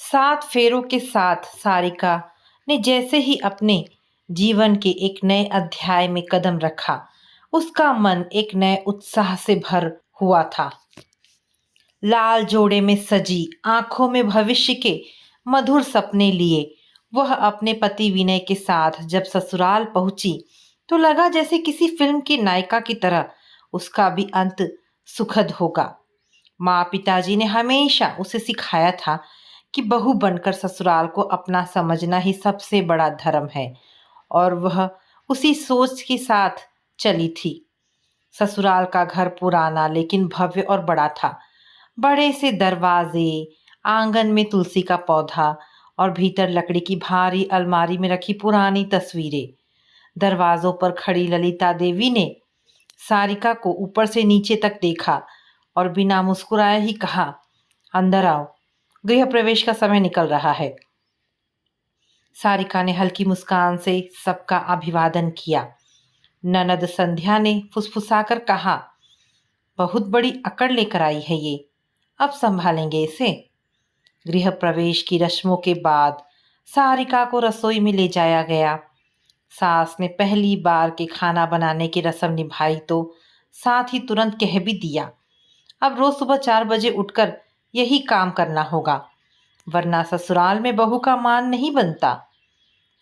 सात फेरों के साथ सारिका ने जैसे ही अपने जीवन के एक नए अध्याय में कदम रखा, उसका मन एक नए उत्साह से भर हुआ था। लाल जोड़े में सजी, आंखों में भविष्य के मधुर सपने लिए वह अपने पति विनय के साथ जब ससुराल पहुंची, तो लगा जैसे किसी फिल्म की नायिका की तरह उसका भी अंत सुखद होगा। माँ पिताजी ने हमेशा उसे सिखाया था कि बहू बनकर ससुराल को अपना समझना ही सबसे बड़ा धर्म है, और वह उसी सोच के साथ चली थी। ससुराल का घर पुराना लेकिन भव्य और बड़ा था। बड़े से दरवाजे, आंगन में तुलसी का पौधा और भीतर लकड़ी की भारी अलमारी में रखी पुरानी तस्वीरें। दरवाजों पर खड़ी ललिता देवी ने सारिका को ऊपर से नीचे तक देखा और बिना मुस्कुराए ही कहा, अंदर आओ, गृह प्रवेश का समय निकल रहा है। सारिका ने हल्की मुस्कान से सबका अभिवादन किया। ननद संध्या ने फुसफुसाकर कहा, बहुत बड़ी अकड़ लेकर आई है ये, अब संभालेंगे इसे। गृह प्रवेश की रस्मों के बाद सारिका को रसोई में ले जाया गया। सास ने पहली बार के खाना बनाने की रस्म निभाई तो साथ ही तुरंत कह भी दिया, अब रोज सुबह 4 बजे उठकर यही काम करना होगा, वरना ससुराल में बहू का मान नहीं बनता।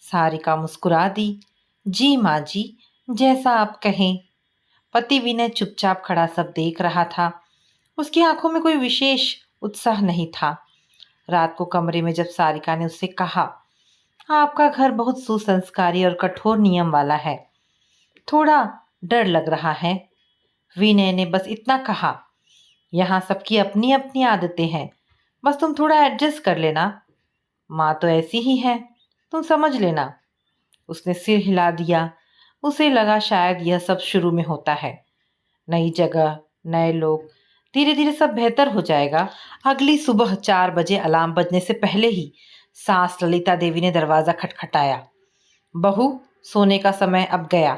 सारिका मुस्कुरा दी, जी माँ जी, जैसा आप कहें। पति विनय चुपचाप खड़ा सब देख रहा था। उसकी आंखों में कोई विशेष उत्साह नहीं था। रात को कमरे में जब सारिका ने उससे कहा, आपका घर बहुत सुसंस्कारी और कठोर नियम वाला है, थोड़ा डर लग रहा है। विनय ने बस इतना कहा, यहाँ सबकी अपनी अपनी आदतें हैं, बस तुम थोड़ा एडजस्ट कर लेना। माँ तो ऐसी ही है, तुम समझ लेना। उसने सिर हिला दिया। उसे लगा शायद यह सब शुरू में होता है। नई जगह, नए लोग, धीरे धीरे सब बेहतर हो जाएगा। अगली सुबह 4 बजे अलार्म बजने से पहले ही सास ललिता देवी ने दरवाजा खटखटाया। बहू, सोने का समय अब गया।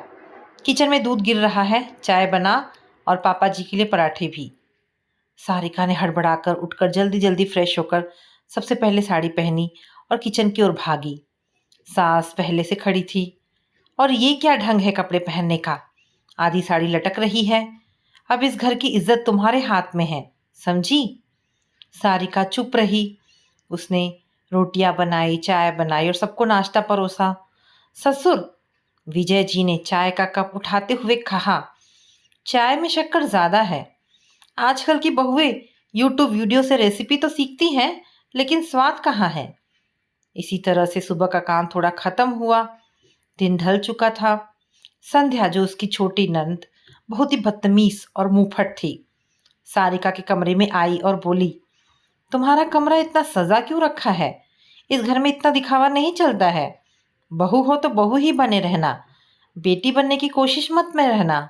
किचन में दूध गिर रहा है, चाय बना और पापा जी के लिए पराठे भी। सारिका ने हड़बड़ाकर उठकर जल्दी जल्दी फ्रेश होकर सबसे पहले साड़ी पहनी और किचन की ओर भागी। सास पहले से खड़ी थी। और ये क्या ढंग है कपड़े पहनने का? आधी साड़ी लटक रही है। अब इस घर की इज्जत तुम्हारे हाथ में है, समझी? सारिका चुप रही। उसने रोटियां बनाई, चाय बनाई और सबको नाश्ता परोसा। ससुर, विजय जी ने चाय का कप उठाते हुए कहा, चाय में शक्कर ज्यादा है। आजकल की बहुएं यूट्यूब वीडियो से रेसिपी तो सीखती हैं, लेकिन स्वाद कहाँ है? इसी तरह से सुबह का काम थोड़ा खत्म हुआ। दिन ढल चुका था। संध्या, जो उसकी छोटी नंद, बहुत ही बदतमीज और मुंहफट थी, सारिका के कमरे में आई और बोली, तुम्हारा कमरा इतना सजा क्यों रखा है? इस घर में इतना दिखावा नहीं चलता है। बहू हो तो बहू ही बने रहना, बेटी बनने की कोशिश मत में रहना।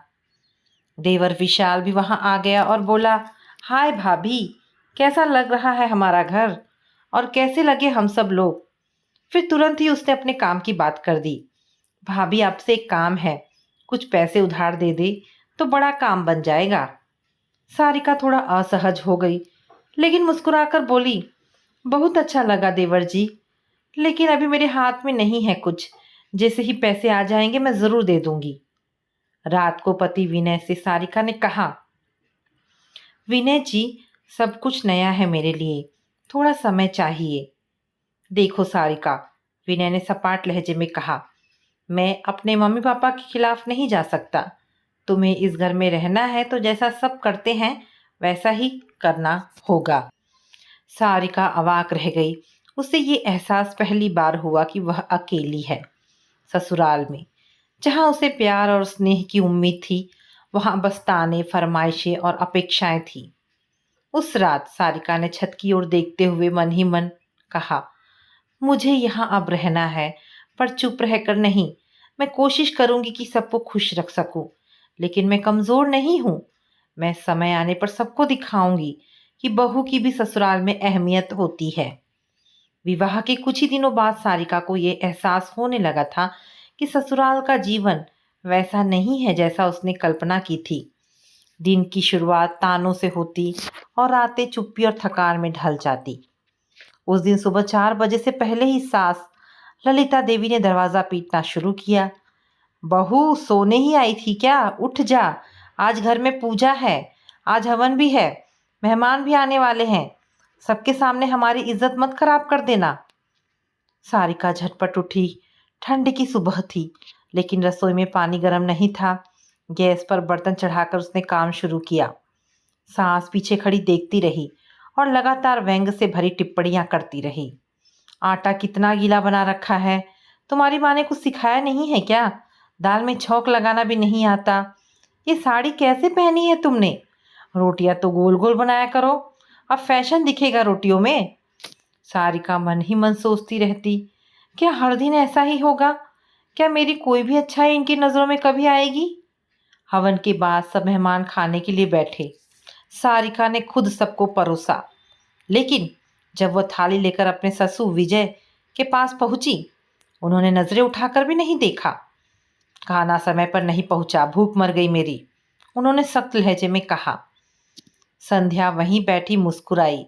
देवर विशाल भी वहां आ गया और बोला, हाय भाभी, कैसा लग रहा है हमारा घर, और कैसे लगे हम सब लोग? फिर तुरंत ही उसने अपने काम की बात कर दी, भाभी आपसे एक काम है, कुछ पैसे उधार दे दे तो बड़ा काम बन जाएगा। सारिका थोड़ा असहज हो गई, लेकिन मुस्कुराकर बोली, बहुत अच्छा लगा देवर जी, लेकिन अभी मेरे हाथ में नहीं है कुछ, जैसे ही पैसे आ जाएंगे मैं जरूर दे दूंगी। रात को पति विनय से सारिका ने कहा, विनय जी, सब कुछ नया है मेरे लिए, थोड़ा समय चाहिए। देखो सारिका, विनय ने सपाट लहजे में कहा, मैं अपने मम्मी पापा के खिलाफ नहीं जा सकता। तुम्हें इस घर में रहना है तो जैसा सब करते हैं वैसा ही करना होगा। सारिका अवाक रह गई। उसे ये एहसास पहली बार हुआ कि वह अकेली है। ससुराल में जहाँ उसे प्यार और स्नेह की उम्मीद थी, वहाँ बस ताने, फरमाइशें और अपेक्षाएं थी। उस रात सारिका ने छत की ओर देखते हुए मन ही मन कहा, मुझे यहाँ अब रहना है, पर चुप रहकर नहीं। मैं कोशिश करूंगी कि सबको खुश रख सकूं, लेकिन मैं कमजोर नहीं हूं। मैं समय आने पर सबको दिखाऊंगी कि बहू की भी ससुराल में अहमियत होती है। विवाह के कुछ ही दिनों बाद सारिका को यह एहसास होने लगा था कि ससुराल का जीवन वैसा नहीं है जैसा उसने कल्पना की थी। दिन की शुरुआत तानों से होती और रातें चुप्पी और थकान में ढल जाती। उस दिन सुबह 4 बजे से पहले ही सास ललिता देवी ने दरवाजा पीटना शुरू किया। बहू सोने ही आई थी क्या? उठ जा, आज घर में पूजा है, आज हवन भी है, मेहमान भी आने वाले हैं, सबके सामने हमारी इज्जत मत खराब कर देना। सारिका झटपट उठी। ठंड की सुबह थी, लेकिन रसोई में पानी गर्म नहीं था। गैस पर बर्तन चढ़ाकर उसने काम शुरू किया। सास पीछे खड़ी देखती रही और लगातार व्यंग से भरी टिप्पणियां करती रही। आटा कितना गीला बना रखा है, तुम्हारी माँ ने कुछ सिखाया नहीं है क्या? दाल में छौंक लगाना भी नहीं आता। ये साड़ी कैसे पहनी है तुमने? रोटियां तो गोल गोल बनाया करो, अब फैशन दिखेगा रोटियों में। सारिका मन ही मन सोचती रहती, क्या हर दिन ऐसा ही होगा? क्या मेरी कोई भी अच्छाई इनकी नज़रों में कभी आएगी? हवन के बाद सब मेहमान खाने के लिए बैठे। सारिका ने खुद सबको परोसा, लेकिन जब वह थाली लेकर अपने ससुर विजय के पास पहुंची, उन्होंने नजरें उठाकर भी नहीं देखा। खाना समय पर नहीं पहुंचा, भूख मर गई मेरी, उन्होंने सख्त लहजे में कहा। संध्या वहीं बैठी मुस्कुराई।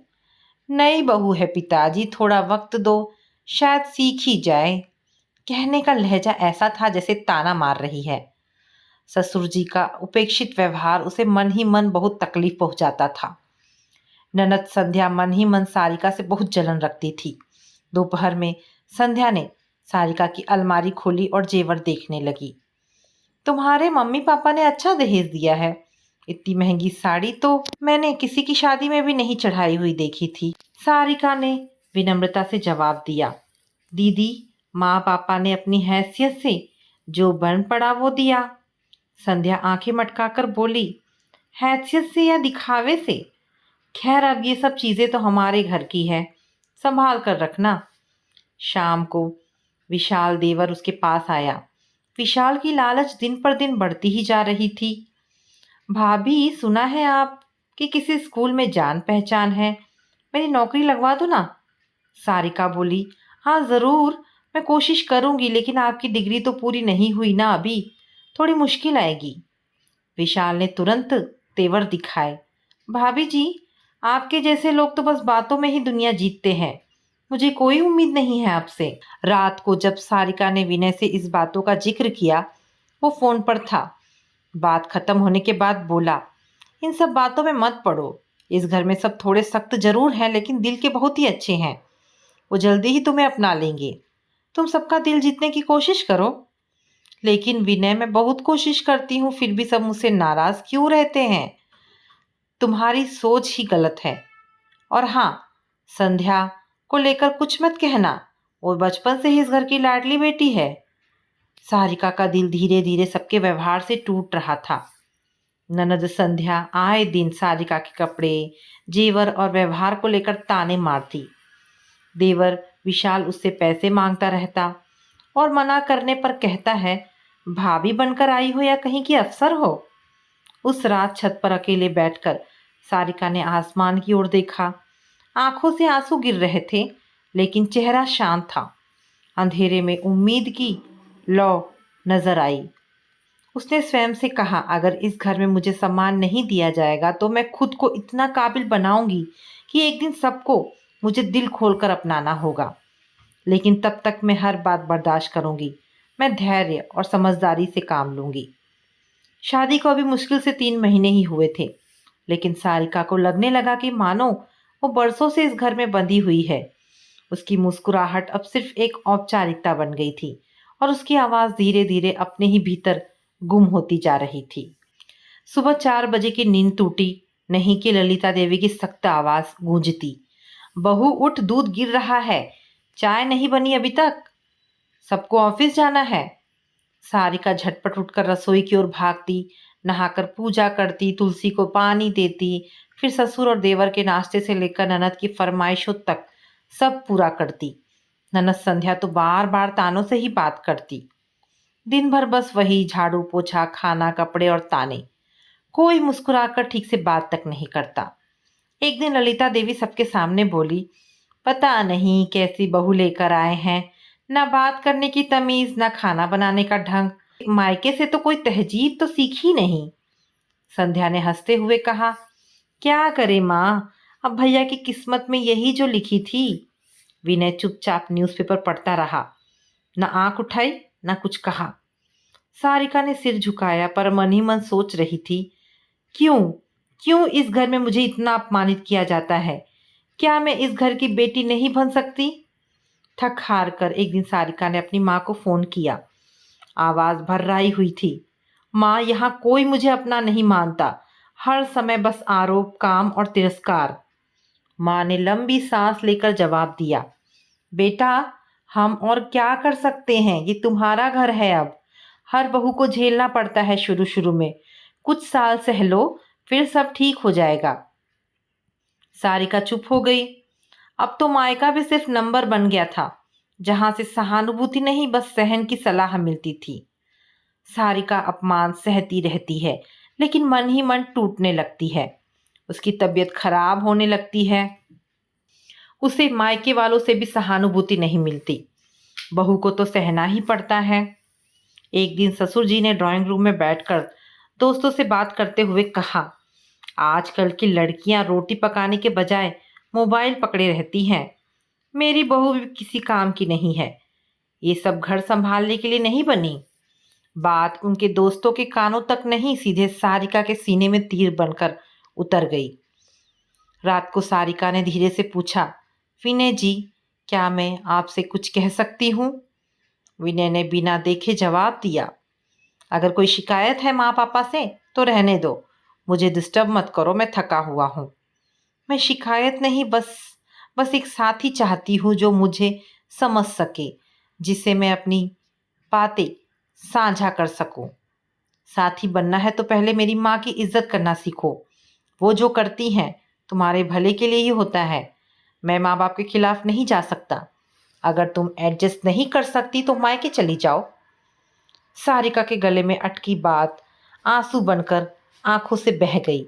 नई बहू है पिताजी, थोड़ा वक्त दो, शायद सीख ही जाए। कहने का लहजा ऐसा था जैसे ताना मार रही है। ससुर जी का उपेक्षित व्यवहार उसे मन ही मन बहुत तकलीफ पहुंचाता था। ननद संध्या मन ही मन सारिका से बहुत जलन रखती थी। दोपहर में संध्या ने सारिका की अलमारी खोली और जेवर देखने लगी। तुम्हारे मम्मी पापा ने अच्छा दहेज दिया है, इतनी महंगी साड़ी तो मैंने किसी की शादी में भी नहीं चढ़ाई हुई देखी थी। सारिका ने विनम्रता से जवाब दिया। दीदी, माँ पापा ने अपनी हैसियत से जो बन पड़ा वो दिया। संध्या आंखें मटकाकर बोली, हैसियत से या दिखावे से? खैर, अब ये सब चीजें तो हमारे घर की है, संभाल कर रखना। शाम को विशाल देवर उसके पास आया। विशाल की लालच दिन पर दिन बढ़ती ही जा रही थी। भाभी, सुना है आप कि किसी स्कूल में जान पहचान है, मेरी नौकरी लगवा दो ना। सारिका बोली, हाँ ज़रूर, मैं कोशिश करूंगी, लेकिन आपकी डिग्री तो पूरी नहीं हुई ना अभी, थोड़ी मुश्किल आएगी। विशाल ने तुरंत तेवर दिखाए। भाभी जी, आपके जैसे लोग तो बस बातों में ही दुनिया जीतते हैं, मुझे कोई उम्मीद नहीं है आपसे। रात को जब सारिका ने विनय से इस बातों का जिक्र किया, वो फोन पर था। बात खत्म होने के बाद बोला, इन सब बातों में मत पड़ो, इस घर में सब थोड़े सख्त जरूर हैं, लेकिन दिल के बहुत ही अच्छे हैं, वो जल्दी ही तुम्हें अपना लेंगे। तुम सबका दिल जीतने की कोशिश करो। लेकिन विनय, मैं बहुत कोशिश करती हूँ, फिर भी सब मुझसे नाराज क्यों रहते हैं? तुम्हारी सोच ही गलत है। और हाँ, संध्या को लेकर कुछ मत कहना, वो बचपन से ही इस घर की लाडली बेटी है। सारिका का दिल धीरे धीरे सबके व्यवहार से टूट रहा था। ननद संध्या आए दिन सारिका के कपड़े, जेवर और व्यवहार को लेकर ताने मारती। देवर विशाल उससे पैसे मांगता रहता और मना करने पर कहता है, भाभी बनकर आई हो या कहीं की अफसर हो। उस रात छत पर अकेले बैठकर सारिका ने आसमान की ओर देखा। आंखों से आंसू गिर रहे थे, लेकिन चेहरा शांत था। अंधेरे में उम्मीद की लौ नजर आई। उसने स्वयं से कहा, अगर इस घर में मुझे सम्मान नहीं दिया जाएगा तो मैं खुद को इतना काबिल बनाऊंगी कि एक दिन सबको मुझे दिल खोलकर अपनाना होगा। लेकिन तब तक मैं हर बात बर्दाश्त करूंगी, मैं धैर्य और समझदारी से काम लूंगी। शादी को अभी मुश्किल से 3 महीने ही हुए थे, लेकिन सारिका को लगने लगा कि मानो वो बरसों से इस घर में बंधी हुई है। उसकी मुस्कुराहट अब सिर्फ एक औपचारिकता बन गई थी और उसकी आवाज़ धीरे धीरे अपने ही भीतर गुम होती जा रही थी। सुबह 4 बजे की नींद टूटी नहीं कि ललिता देवी की सख्त आवाज़ गूंजती, बहू उठ, दूध गिर रहा है, चाय नहीं बनी अभी तक, सबको ऑफिस जाना है। सारिका झटपट उठकर रसोई की ओर भागती, नहाकर पूजा करती, तुलसी को पानी देती, फिर ससुर और देवर के नाश्ते से लेकर ननद की फरमाइशों तक सब पूरा करती। ननद संध्या तो बार बार तानों से ही बात करती। दिन भर बस वही झाड़ू पोछा, खाना, कपड़े और ताने। कोई मुस्कुराकर ठीक से बात तक नहीं करता। एक दिन ललिता देवी सबके सामने बोली, पता नहीं कैसी बहू लेकर आए हैं, ना बात करने की तमीज, ना खाना बनाने का ढंग, मायके से तो कोई तहजीब तो सीखी नहीं। संध्या ने हंसते हुए कहा, क्या करे माँ, अब भैया की किस्मत में यही जो लिखी थी। विनय चुपचाप न्यूज़पेपर पढ़ता रहा, न आंख उठाई न कुछ कहा। सारिका ने सिर झुकाया पर मन ही मन सोच रही थी, क्यों क्यों इस घर में मुझे इतना अपमानित किया जाता है? क्या मैं इस घर की बेटी नहीं बन सकती? थक हार कर एक दिन सारिका ने अपनी माँ को फोन किया। आवाज भर्राई हुई थी, माँ, यहाँ कोई मुझे अपना नहीं मानता, हर समय बस आरोप, काम और तिरस्कार। माँ ने लंबी सांस लेकर जवाब दिया, बेटा, हम और क्या कर सकते हैं, ये तुम्हारा घर है। अब हर बहू को झेलना पड़ता है शुरू शुरू में, कुछ साल सह लो, फिर सब ठीक हो जाएगा। सारिका चुप हो गई। अब तो मायका भी सिर्फ नंबर बन गया था, जहां से सहानुभूति नहीं बस सहन की सलाह मिलती थी। सारिका अपमान सहती रहती है, लेकिन मन ही मन टूटने लगती है। उसकी तबीयत खराब होने लगती है। उसे मायके वालों से भी सहानुभूति नहीं मिलती। बहू को तो सहना ही पड़ता है। एक दिन ससुर जी ने ड्राइंग रूम में बैठकर दोस्तों से बात करते हुए कहा, आजकल की लड़कियां रोटी पकाने के बजाय मोबाइल पकड़े रहती हैं। मेरी बहू भी किसी काम की नहीं है, ये सब घर संभालने के लिए नहीं बनी। बात उनके दोस्तों के कानों तक नहीं, सीधे सारिका के सीने में तीर बनकर उतर गई। रात को सारिका ने धीरे से पूछा, विनय जी, क्या मैं आपसे कुछ कह सकती हूँ? विनय ने बिना देखे जवाब दिया, अगर कोई शिकायत है माँ पापा से तो रहने दो, मुझे डिस्टर्ब मत करो, मैं थका हुआ हूँ। मैं शिकायत नहीं, बस एक साथी चाहती हूँ जो मुझे समझ सके, जिसे मैं अपनी बातें साझा कर सकूं। साथी बनना है तो पहले मेरी माँ की इज्जत करना सीखो। वो जो करती हैं तुम्हारे भले के लिए ही होता है। मैं माँ बाप के खिलाफ नहीं जा सकता। अगर तुम एडजस्ट नहीं कर सकती तो मायके चली जाओ। सारिका के गले में अटकी बात आंसू बनकर आंखों से बह गई।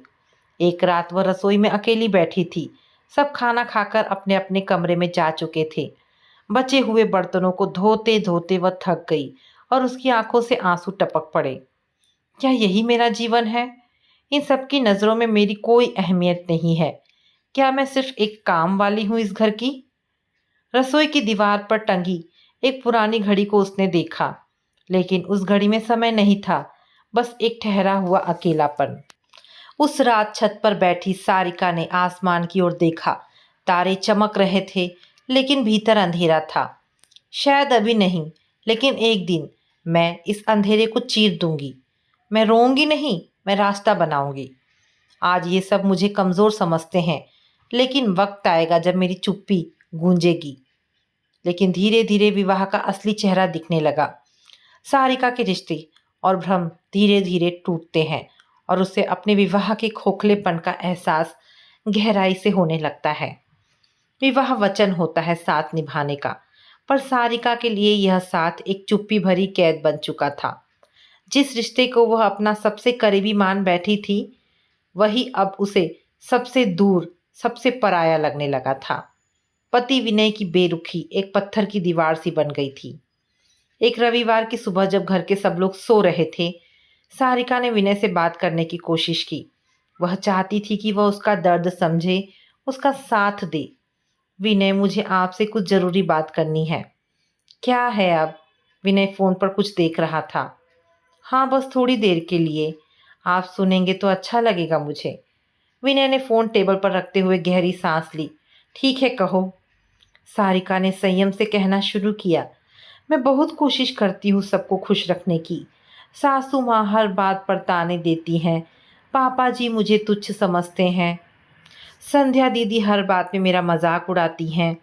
एक रात वह रसोई में अकेली बैठी थी। सब खाना खाकर अपने अपने कमरे में जा चुके थे। बचे हुए बर्तनों को धोते धोते वह थक गई और उसकी आंखों से आंसू टपक पड़े। क्या यही मेरा जीवन है? इन सबकी नज़रों में मेरी कोई अहमियत नहीं है। क्या मैं सिर्फ एक काम वाली हूँ इस घर की? रसोई की दीवार पर टंगी एक पुरानी घड़ी को उसने देखा, लेकिन उस घड़ी में समय नहीं था, बस एक ठहरा हुआ अकेलापन। उस रात छत पर बैठी सारिका ने आसमान की ओर देखा। तारे चमक रहे थे, लेकिन भीतर अंधेरा था। शायद अभी नहीं, लेकिन एक दिन मैं इस अंधेरे को चीर दूंगी। मैं रोऊंगी नहीं, मैं रास्ता बनाऊंगी। आज ये सब मुझे कमज़ोर समझते हैं, लेकिन वक्त आएगा जब मेरी चुप्पी गूंजेगी। लेकिन धीरे धीरे विवाह का असली चेहरा दिखने लगा। सारिका के रिश्ते और भ्रम धीरे धीरे टूटते हैं और उसे अपने विवाह के खोखलेपन का एहसास गहराई से होने लगता है। विवाह वचन होता है साथ निभाने का, पर सारिका के लिए यह साथ एक चुप्पी भरी कैद बन चुका था। जिस रिश्ते को वह अपना सबसे करीबी मान बैठी थी, वही अब उसे सबसे दूर, सबसे पराया लगने लगा था। पति विनय की बेरुखी एक पत्थर की दीवार सी बन गई थी। एक रविवार की सुबह जब घर के सब लोग सो रहे थे, सारिका ने विनय से बात करने की कोशिश की। वह चाहती थी कि वह उसका दर्द समझे, उसका साथ दे। विनय, मुझे आपसे कुछ ज़रूरी बात करनी है। क्या है अब? विनय फ़ोन पर कुछ देख रहा था। हाँ, बस थोड़ी देर के लिए। आप सुनेंगे तो अच्छा लगेगा मुझे। विनय ने फ़ोन टेबल पर रखते हुए गहरी सांस ली। ठीक है, कहो। सारिका ने संयम से कहना शुरू किया। मैं बहुत कोशिश करती हूँ सबको खुश रखने की। सासू माँ हर बात पर ताने देती हैं। पापा जी मुझे तुच्छ समझते हैं। संध्या दीदी हर बात में मेरा मजाक उड़ाती हैं।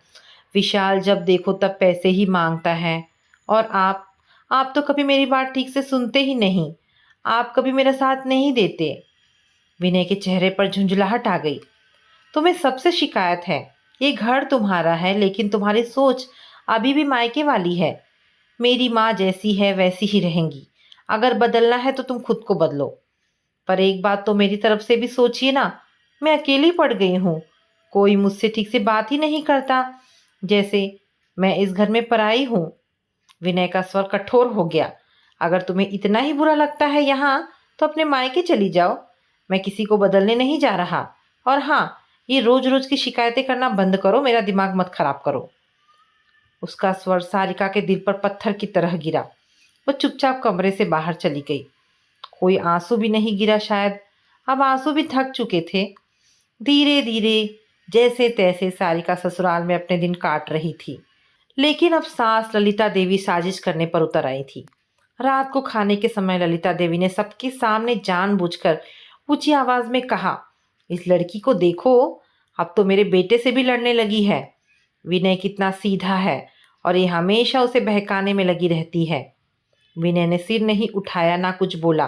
विशाल जब देखो तब पैसे ही मांगता है। और आप तो कभी मेरी बात ठीक से सुनते ही नहीं। आप कभी मेरा साथ नहीं देते। विनय के चेहरे पर झुंझलाहट आ गई। तुम्हें सबसे शिकायत है। ये घर तुम्हारा है, लेकिन तुम्हारी सोच अभी भी मायके वाली है। मेरी माँ जैसी है वैसी ही रहेंगी। अगर बदलना है तो तुम खुद को बदलो। पर एक बात तो मेरी तरफ से भी सोचिए ना, मैं अकेली पड़ गई हूँ। कोई मुझसे ठीक से बात ही नहीं करता, जैसे मैं इस घर में पराई हूँ। विनय का स्वर कठोर हो गया। अगर तुम्हें इतना ही बुरा लगता है यहाँ, तो अपने मायके चली जाओ। मैं किसी को बदलने नहीं जा रहा। और हाँ, ये रोज रोज की शिकायतें करना बंद करो, मेरा दिमाग मत खराब करो। उसका स्वर सारिका के दिल पर पत्थर की तरह गिरा। वो चुपचाप कमरे से बाहर चली गई। कोई आंसू भी नहीं गिरा शायद, अब आंसू भी थक चुके थे। धीरे धीरे जैसे तैसे सारिका ससुराल में अपने दिन काट रही थी। लेकिन अब सास ललिता देवी साजिश करने पर उतर आई थी। रात को खाने के समय ललिता देवी ने सबके सामने जानबूझकर ऊंची आवाज में कहा, इस लड़की को देखो, अब तो मेरे बेटे से भी लड़ने लगी है। विनय कितना सीधा है और ये हमेशा उसे बहकाने में लगी रहती है। विनय ने सिर नहीं उठाया, ना कुछ बोला।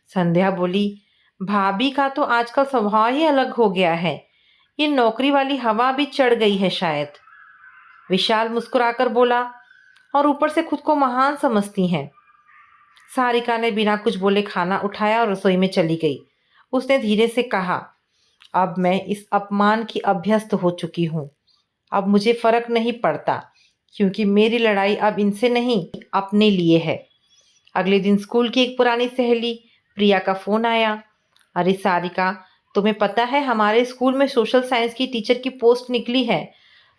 संध्या बोली, भाभी का तो आजकल स्वभाव ही अलग हो गया है। ये नौकरी वाली हवा भी चढ़ गई है शायद। विशाल मुस्कुराकर बोला, और ऊपर से खुद को महान समझती हैं। सारिका ने बिना कुछ बोले खाना उठाया और रसोई में चली गई। उसने धीरे से कहा, अब मैं इस अपमान की अभ्यस्त हो चुकी हूँ। अब मुझे फर्क नहीं पड़ता, क्योंकि मेरी लड़ाई अब इनसे नहीं, अपने लिए है। अगले दिन स्कूल की एक पुरानी सहेली प्रिया का फोन आया। अरे सारिका, तुम्हें पता है हमारे स्कूल में सोशल साइंस की टीचर की पोस्ट निकली है।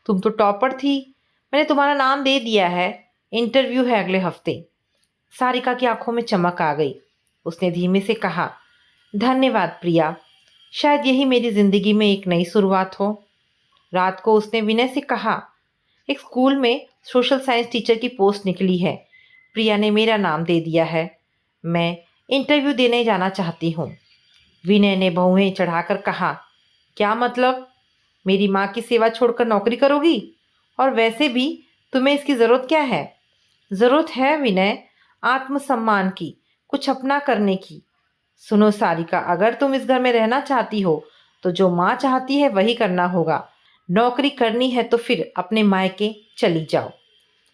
तुम तो टॉपर थी, मैंने तुम्हारा नाम दे दिया है। इंटरव्यू है अगले हफ्ते। सारिका की आंखों में चमक आ गई। उसने धीमे से कहा, धन्यवाद प्रिया, शायद यही मेरी जिंदगी में एक नई शुरुआत हो। रात को उसने विनय से कहा, एक स्कूल में सोशल साइंस टीचर की पोस्ट निकली है। प्रिया ने मेरा नाम दे दिया है। मैं इंटरव्यू देने जाना चाहती हूँ। विनय ने भौहें चढ़ाकर कहा, क्या मतलब? मेरी माँ की सेवा छोड़कर नौकरी करोगी? और वैसे भी तुम्हें इसकी ज़रूरत क्या है? ज़रूरत है विनय, आत्मसम्मान की, कुछ अपना करने की। सुनो सारिका, अगर तुम इस घर में रहना चाहती हो तो जो माँ चाहती है वही करना होगा। नौकरी करनी है तो फिर अपने मायके चली जाओ।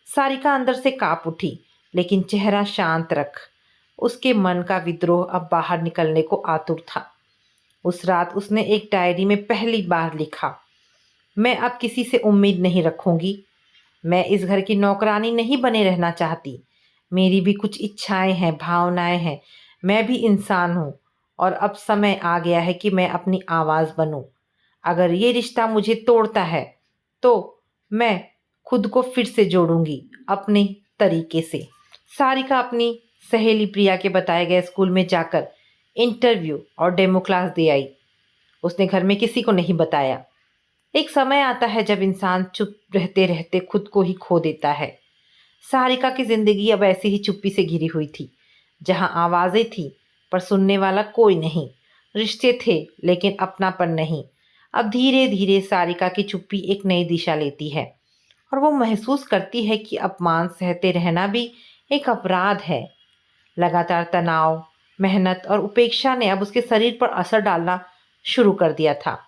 सारिका अंदर से कांप उठी, लेकिन चेहरा शांत रख। उसके मन का विद्रोह अब बाहर निकलने को आतुर था। उस रात उसने एक डायरी में पहली बार लिखा, मैं अब किसी से उम्मीद नहीं रखूंगी। मैं इस घर की नौकरानी नहीं बने रहना चाहती। मेरी भी कुछ इच्छाएं हैं, भावनाएं हैं। मैं भी इंसान हूँ और अब समय आ गया है कि मैं अपनी आवाज़ बनूं। अगर ये रिश्ता मुझे तोड़ता है तो मैं खुद को फिर से जोड़ूंगी अपने तरीके से। सारिका अपनी सहेली प्रिया के बताए गए स्कूल में जाकर इंटरव्यू और डेमो क्लास दे आई। उसने घर में किसी को नहीं बताया। एक समय आता है जब इंसान चुप रहते रहते खुद को ही खो देता है। सारिका की जिंदगी अब ऐसी ही चुप्पी से घिरी हुई थी, जहां आवाजें थी पर सुनने वाला कोई नहीं। रिश्ते थे लेकिन अपनापन नहीं। अब धीरे धीरे सारिका की चुप्पी एक नई दिशा लेती है और वो महसूस करती है कि अपमान सहते रहना भी एक अपराध है। लगातार तनाव, मेहनत और उपेक्षा ने अब उसके शरीर पर असर डालना शुरू कर दिया था।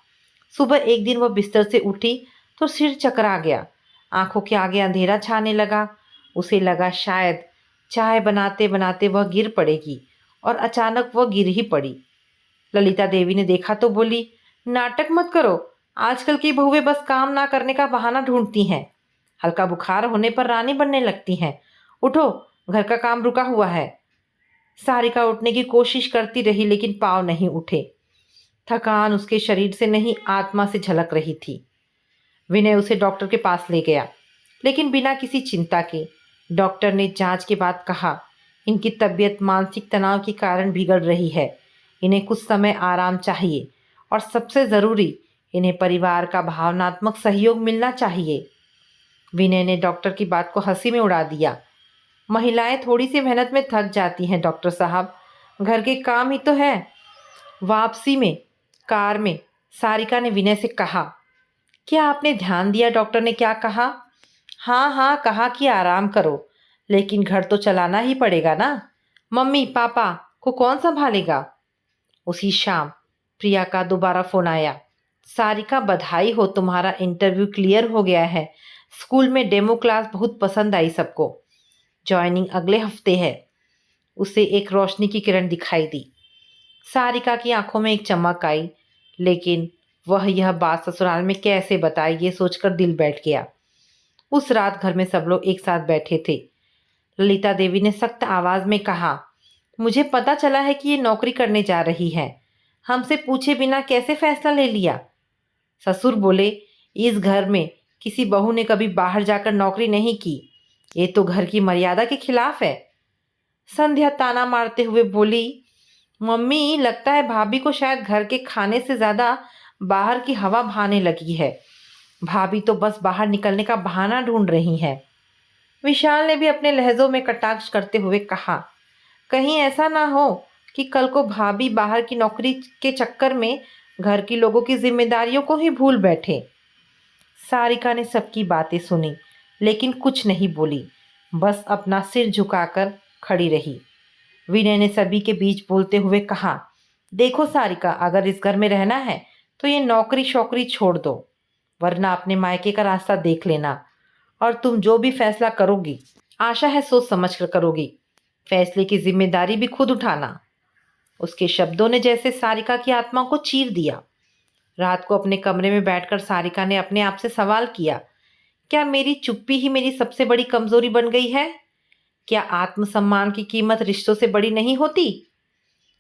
सुबह एक दिन वह बिस्तर से उठी तो सिर चकरा गया। आंखों के आगे अंधेरा छाने लगा। उसे लगा शायद चाय बनाते बनाते वह गिर पड़ेगी, और अचानक वह गिर ही पड़ी। ललिता देवी ने देखा तो बोली, नाटक मत करो, आजकल की बहुएं बस काम ना करने का बहाना ढूंढती हैं। हल्का बुखार होने पर रानी बनने लगती हैं। उठो, घर का काम रुका हुआ है। सारिका उठने की कोशिश करती रही लेकिन पाँव नहीं उठे। थकान उसके शरीर से नहीं, आत्मा से झलक रही थी। विनय उसे डॉक्टर के पास ले गया, लेकिन बिना किसी चिंता के। डॉक्टर ने जांच के बाद कहा, इनकी तबीयत मानसिक तनाव के कारण बिगड़ रही है। इन्हें कुछ समय आराम चाहिए और सबसे ज़रूरी, इन्हें परिवार का भावनात्मक सहयोग मिलना चाहिए। विनय ने डॉक्टर की बात को हंसी में उड़ा दिया। महिलाएं थोड़ी सी मेहनत में थक जाती हैं डॉक्टर साहब, घर के काम ही तो है। वापसी में कार में सारिका ने विनय से कहा, क्या आपने ध्यान दिया डॉक्टर ने क्या कहा? हाँ हाँ, कहा कि आराम करो, लेकिन घर तो चलाना ही पड़ेगा ना। मम्मी पापा को कौन संभालेगा? उसी शाम प्रिया का दोबारा फोन आया। सारिका, बधाई हो, तुम्हारा इंटरव्यू क्लियर हो गया है। स्कूल में डेमो क्लास बहुत पसंद आई सबको। ज्वाइनिंग अगले हफ्ते है। उसे एक रोशनी की किरण दिखाई दी। सारिका की आंखों में एक चमक आई, लेकिन वह यह बात ससुराल में कैसे बताए ये सोचकर दिल बैठ गया। उस रात घर में सब लोग एक साथ बैठे थे। ललिता देवी ने सख्त आवाज में कहा, मुझे पता चला है कि ये नौकरी करने जा रही है। हमसे पूछे बिना कैसे फैसला ले लिया? ससुर बोले, इस घर में किसी बहू ने कभी बाहर जाकर नौकरी नहीं की। ये तो घर की मर्यादा के खिलाफ है। संध्या ताना मारते हुए बोली, मम्मी लगता है भाभी को शायद घर के खाने से ज्यादा बाहर की हवा भाने लगी है। भाभी तो बस बाहर निकलने का बहाना ढूंढ रही है। विशाल ने भी अपने लहजों में कटाक्ष करते हुए कहा, कहीं ऐसा ना हो कि कल को भाभी बाहर की नौकरी के चक्कर में घर की लोगों की जिम्मेदारियों को ही भूल बैठे। सारिका ने सबकी बातें सुनी लेकिन कुछ नहीं बोली, बस अपना सिर झुकाकर खड़ी रही। विनय ने सभी के बीच बोलते हुए कहा, देखो सारिका, अगर इस घर में रहना है तो ये नौकरी शौकरी छोड़ दो, वरना अपने मायके का रास्ता देख लेना। और तुम जो भी फैसला करोगी, आशा है सोच समझ कर करोगी। फैसले की जिम्मेदारी भी खुद उठाना। उसके शब्दों ने जैसे सारिका की आत्मा को चीर दिया। रात को अपने कमरे में बैठकर सारिका ने अपने आप से सवाल किया, क्या मेरी चुप्पी ही मेरी सबसे बड़ी कमजोरी बन गई है? क्या आत्मसम्मान की कीमत रिश्तों से बड़ी नहीं होती?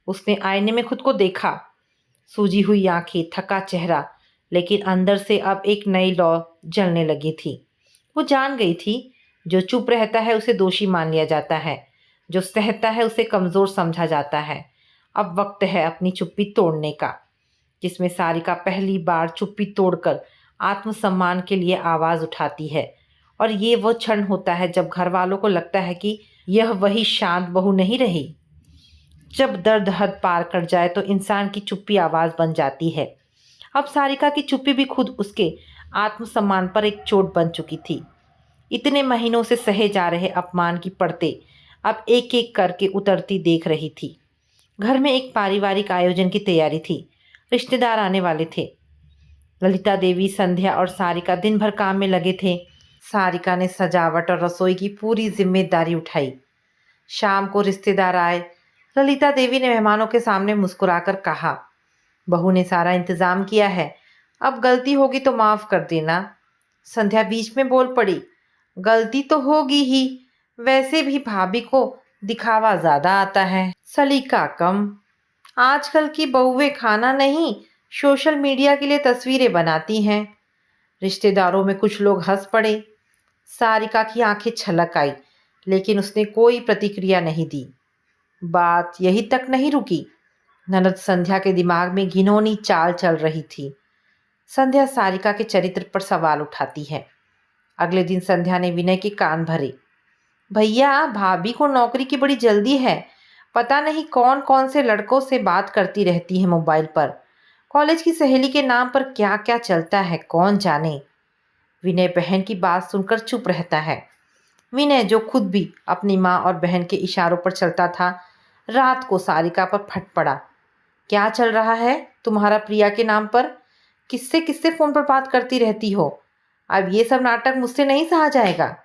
उसने आईने में खुद को देखा, सूजी हुई आंखें, थका चेहरा, लेकिन अंदर से अब एक नई लौ जलने लगी थी। वो जान गई थी, जो चुप रहता है उसे दोषी मान लिया जाता है, जो सहता है उसे कमजोर समझा जाता है। अब वक्त है अपनी चुप्पी तोड़ने का। जिसमें सारिका पहली बार चुप्पी तोड़कर आत्मसम्मान के लिए आवाज उठाती है। और ये वो क्षण होता है जब घर वालों को लगता है कि यह वही शांत बहू नहीं रही। जब दर्द हद पार कर जाए तो इंसान की चुप्पी आवाज बन जाती है। अब सारिका की चुप्पी भी खुद उसके आत्मसम्मान पर एक चोट बन चुकी थी। इतने महीनों से सहे जा रहे अपमान की परतें अब एक एक करके उतरती देख रही थी। घर में एक पारिवारिक आयोजन की तैयारी थी। रिश्तेदार आने वाले थे। ललिता देवी, संध्या और सारिका दिन भर काम में लगे थे। सारिका ने सजावट और रसोई की पूरी जिम्मेदारी उठाई। शाम को रिश्तेदार आए। ललिता देवी ने मेहमानों के सामने मुस्कुराकर कहा, बहू ने सारा इंतजाम किया है, अब गलती होगी तो माफ कर देना। संध्या बीच में बोल पड़ी, गलती तो होगी ही, वैसे भी भाभी को दिखावा ज्यादा आता है, सलीका कम। आजकल की बहुएं खाना नहीं, सोशल मीडिया के लिए तस्वीरें बनाती हैं। रिश्तेदारों में कुछ लोग हंस पड़े। सारिका की आंखें छलक आई, लेकिन उसने कोई प्रतिक्रिया नहीं दी। बात यही तक नहीं रुकी। ननद संध्या के दिमाग में घिनौनी चाल चल रही थी। संध्या सारिका के चरित्र पर सवाल उठाती है। अगले दिन संध्या ने विनय के कान भरे, भैया भाभी को नौकरी की बड़ी जल्दी है, पता नहीं कौन कौन से लड़कों से बात करती रहती है मोबाइल पर। कॉलेज की सहेली के नाम पर क्या क्या चलता है कौन जाने। विनय बहन की बात सुनकर चुप रहता है। विनय जो खुद भी अपनी माँ और बहन के इशारों पर चलता था, रात को सारिका पर फट पड़ा। क्या चल रहा है तुम्हारा प्रिया के नाम पर? किससे किससे फोन पर बात करती रहती हो? अब ये सब नाटक मुझसे नहीं सहा जाएगा।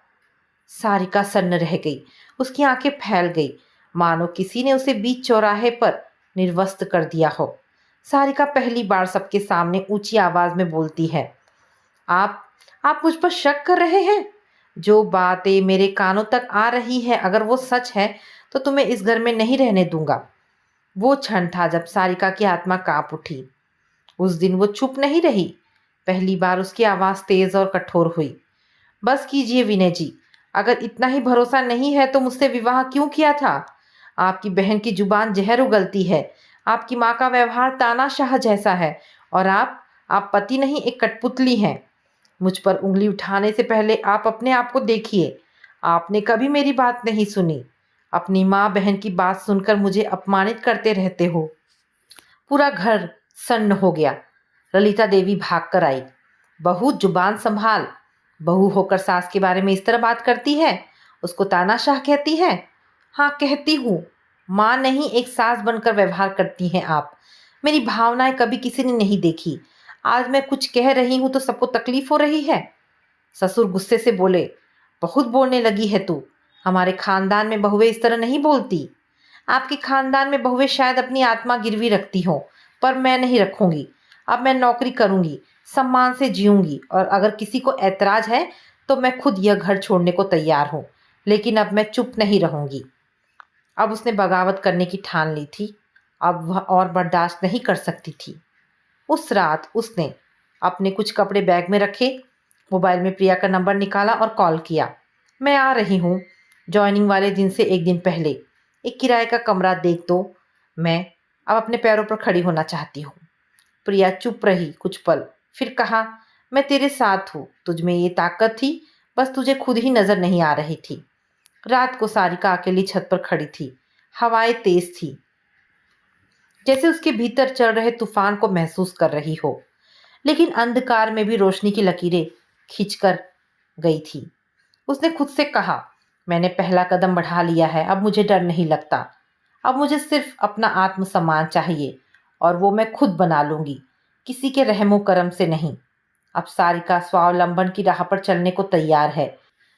सारिका सन्न रह गई। उसकी आंखें फैल गई, मानो किसी ने उसे बीच चौराहे पर निर्वस्त्र कर दिया हो। सारिका पहली बार सबके सामने ऊंची आवाज में बोलती है, आप मुझ पर शक कर रहे हैं? जो बातें मेरे कानों तक आ रही है, अगर वो सच है तो तुम्हें इस घर में नहीं रहने दूंगा। वो क्षण था जब सारिका की आत्मा कांप उठी। उस दिन वो चुप नहीं रही। पहली बार उसकी आवाज तेज और कठोर हुई। बस कीजिए विनय जी, अगर इतना ही भरोसा नहीं है तो मुझसे विवाह क्यों किया था? आपकी बहन की जुबान जहर उगलती है। आपकी माँ का व्यवहार तानाशाह जैसा है। और आप पति नहीं, एक कठपुतली हैं। मुझ पर उंगली उठाने से पहले आप अपने आप को देखिए। आपने कभी मेरी बात नहीं सुनी। अपनी माँ बहन की बात सुनकर मुझे अपमानित करते रहते हो। पूरा घर सन्न हो गया। ललिता देवी भाग कर आई। बहू जुबान संभाल। बहू होकर सास के बारे में इस तरह बात करती है, उसको तानाशाह कहती है? हाँ कहती हूँ। माँ नहीं, एक सास बनकर व्यवहार करती हैं आप। मेरी भावनाएं कभी किसी ने नहीं देखी। आज मैं कुछ कह रही हूँ तो सबको तकलीफ हो रही है। ससुर गुस्से से बोले, बहुत बोलने लगी है तू। हमारे खानदान में बहुएं इस तरह नहीं बोलती। आपके खानदान में बहुएं शायद अपनी आत्मा गिरवी रखती हों, पर मैं नहीं रखूंगी। अब मैं नौकरी करूंगी, सम्मान से जीऊंगी, और अगर किसी को ऐतराज है तो मैं खुद यह घर छोड़ने को तैयार हूँ, लेकिन अब मैं चुप नहीं रहूंगी। अब उसने बगावत करने की ठान ली थी। अब वह और बर्दाश्त नहीं कर सकती थी। उस रात उसने अपने कुछ कपड़े बैग में रखे, मोबाइल में प्रिया का नंबर निकाला और कॉल किया। मैं आ रही हूँ। जॉइनिंग वाले दिन से एक दिन पहले एक किराए का कमरा देख दो। मैं अब अपने पैरों पर खड़ी होना चाहती हूँ। प्रिया चुप रही कुछ पल, फिर कहा, मैं तेरे साथ हूँ। तुझ में ये ताकत थी, बस तुझे खुद ही नजर नहीं आ रही थी। रात को सारिका अकेली छत पर खड़ी थी। हवाएं तेज थी, जैसे उसके भीतर चल रहे तूफान को महसूस कर रही हो। लेकिन अंधकार में भी रोशनी की लकीरें खींचकर गई थी। उसने खुद से कहा, मैंने पहला कदम बढ़ा लिया है, अब मुझे डर नहीं लगता। अब मुझे सिर्फ अपना आत्मसम्मान चाहिए और वो मैं खुद बना लूंगी, किसी के रहमो करम से नहीं। अब सारिका स्वावलंबन की राह पर चलने को तैयार है,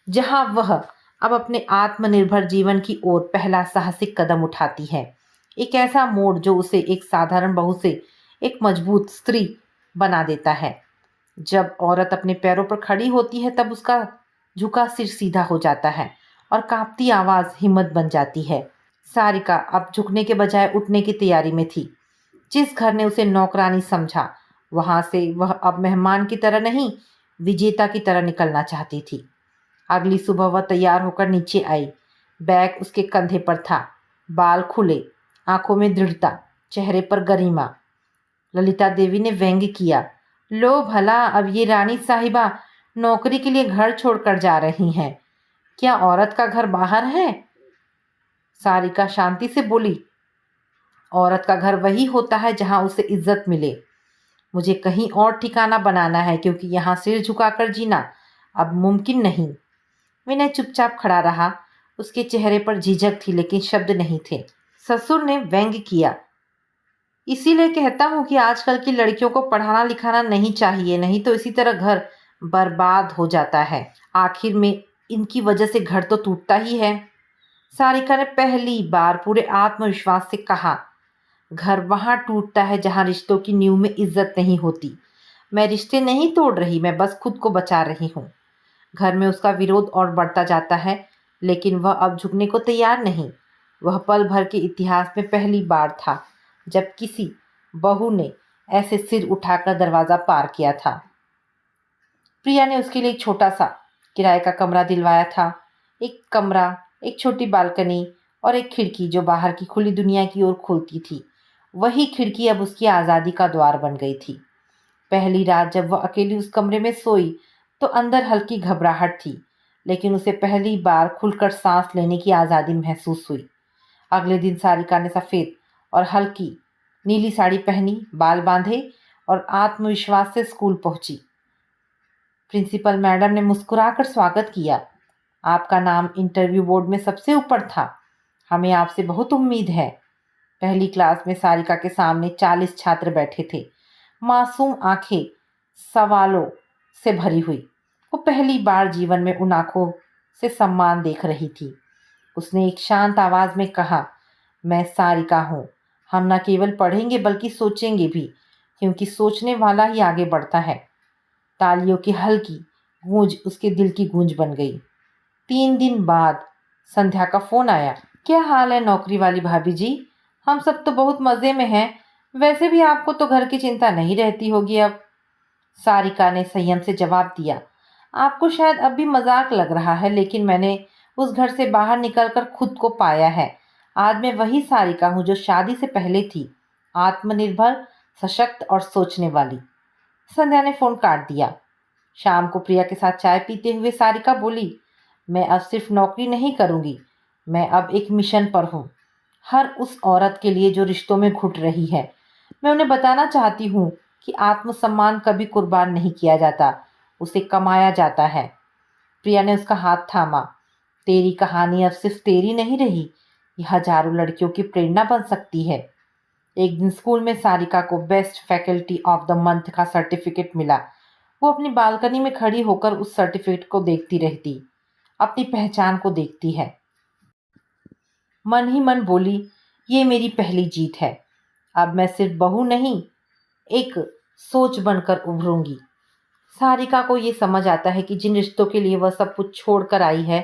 जहां वह अब अपने आत्मनिर्भर जीवन की ओर पहला साहसिक कदम उठाती है। एक ऐसा मोड़ जो उसे एक साधारण बहू से एक मजबूत स्त्री बना देता है। जब औरत अपने पैरों पर खड़ी होती है तब उसका झुका सिर सीधा हो जाता है और कांपती आवाज हिम्मत बन जाती है। सारिका अब झुकने के बजाय उठने की तैयारी में थी। जिस घर ने उसे नौकरानी समझा, वहां से वह अब मेहमान की तरह नहीं, विजेता की तरह निकलना चाहती थी। अगली सुबह वह तैयार होकर नीचे आई। बैग उसके कंधे पर था, बाल खुले, आंखों में दृढ़ता, चेहरे पर गरिमा। ललिता देवी ने व्यंग्य किया, लो भला, अब ये रानी साहिबा नौकरी के लिए घर छोड़कर जा रही हैं। क्या औरत का घर बाहर है? सारिका शांति से बोली, औरत का घर वही होता है जहां उसे इज्जत मिले। मुझे कहीं और ठिकाना बनाना है, क्योंकि यहाँ सिर झुकाकर जीना अब मुमकिन नहीं। विनय चुपचाप खड़ा रहा। उसके चेहरे पर झिझक थी, लेकिन शब्द नहीं थे। ससुर ने व्यंग्य किया, इसीलिए कहता हूँ कि आजकल की लड़कियों को पढ़ाना लिखाना नहीं चाहिए, नहीं तो इसी तरह घर बर्बाद हो जाता है। आखिर में इनकी वजह से घर तो टूटता ही है। सारिका ने पहली बार पूरे आत्मविश्वास से कहा, घर वहां टूटता है जहां रिश्तों की नींव में इज्जत नहीं होती। मैं रिश्ते नहीं तोड़ रही, मैं बस खुद को बचा रही हूँ। घर में उसका विरोध और बढ़ता जाता है, लेकिन वह अब झुकने को तैयार नहीं। वह पल भर के इतिहास में पहली बार था जब किसी बहू ने ऐसे सिर उठाकर दरवाजा पार किया था। प्रिया ने उसके लिए एक छोटा सा किराए का कमरा दिलवाया था। एक कमरा, एक छोटी बालकनी और एक खिड़की जो बाहर की खुली दुनिया की ओर खुलती थी। वही खिड़की अब उसकी आज़ादी का द्वार बन गई थी। पहली रात जब वह अकेली उस कमरे में सोई तो अंदर हल्की घबराहट थी, लेकिन उसे पहली बार खुलकर सांस लेने की आज़ादी महसूस हुई। अगले दिन सारिका ने सफ़ेद और हल्की नीली साड़ी पहनी, बाल बांधे और आत्मविश्वास से स्कूल पहुंची। प्रिंसिपल मैडम ने मुस्कुराकर स्वागत किया। आपका नाम इंटरव्यू बोर्ड में सबसे ऊपर था। हमें आपसे बहुत उम्मीद है। पहली क्लास में सारिका के सामने 40 छात्र बैठे थे। मासूम आंखें सवालों से भरी हुई। वो पहली बार जीवन में उन आंखों से सम्मान देख रही थी। उसने एक शांत आवाज में कहा, मैं सारिका हूँ। हम न केवल पढ़ेंगे बल्कि सोचेंगे भी, क्योंकि सोचने वाला ही आगे बढ़ता है। तालियों की हल्की गूंज उसके दिल की गूंज बन गई। 3 दिन बाद संध्या का फोन आया। क्या हाल है नौकरी वाली भाभी जी? हम सब तो बहुत मजे में हैं। वैसे भी आपको तो घर की चिंता नहीं रहती होगी अब। सारिका ने संयम से जवाब दिया, आपको शायद अब भी मजाक लग रहा है, लेकिन मैंने उस घर से बाहर निकलकर खुद को पाया है। आज मैं वही सारिका हूँ जो शादी से पहले थी, आत्मनिर्भर, सशक्त और सोचने वाली। संध्या ने फोन काट दिया। शाम को प्रिया के साथ चाय पीते हुए सारिका बोली, मैं अब सिर्फ नौकरी नहीं करूंगी, मैं अब एक मिशन पर हूँ। हर उस औरत के लिए जो रिश्तों में घुट रही है। मैं उन्हें बताना चाहती हूँ कि आत्मसम्मान कभी कुर्बान नहीं किया जाता, उसे कमाया जाता है। प्रिया ने उसका हाथ थामा। तेरी कहानी अब सिर्फ तेरी नहीं रही, ये हजारों लड़कियों की प्रेरणा बन सकती है। एक दिन स्कूल में सारिका को best faculty of the month का सर्टिफिकेट मिला। वो अपनी बालकनी में खड़ी होकर उस सर्टिफिकेट को देखती रहती, अपनी पहचान को देखती है। मन ही मन बोली, ये मेरी पहली जीत है। अब मैं सिर्फ बहू नहीं, एक सोच बनकर उभरूंगी। सारिका को ये समझ आता है कि जिन रिश्तों के लिए वह सब कुछ छोड़कर आई है,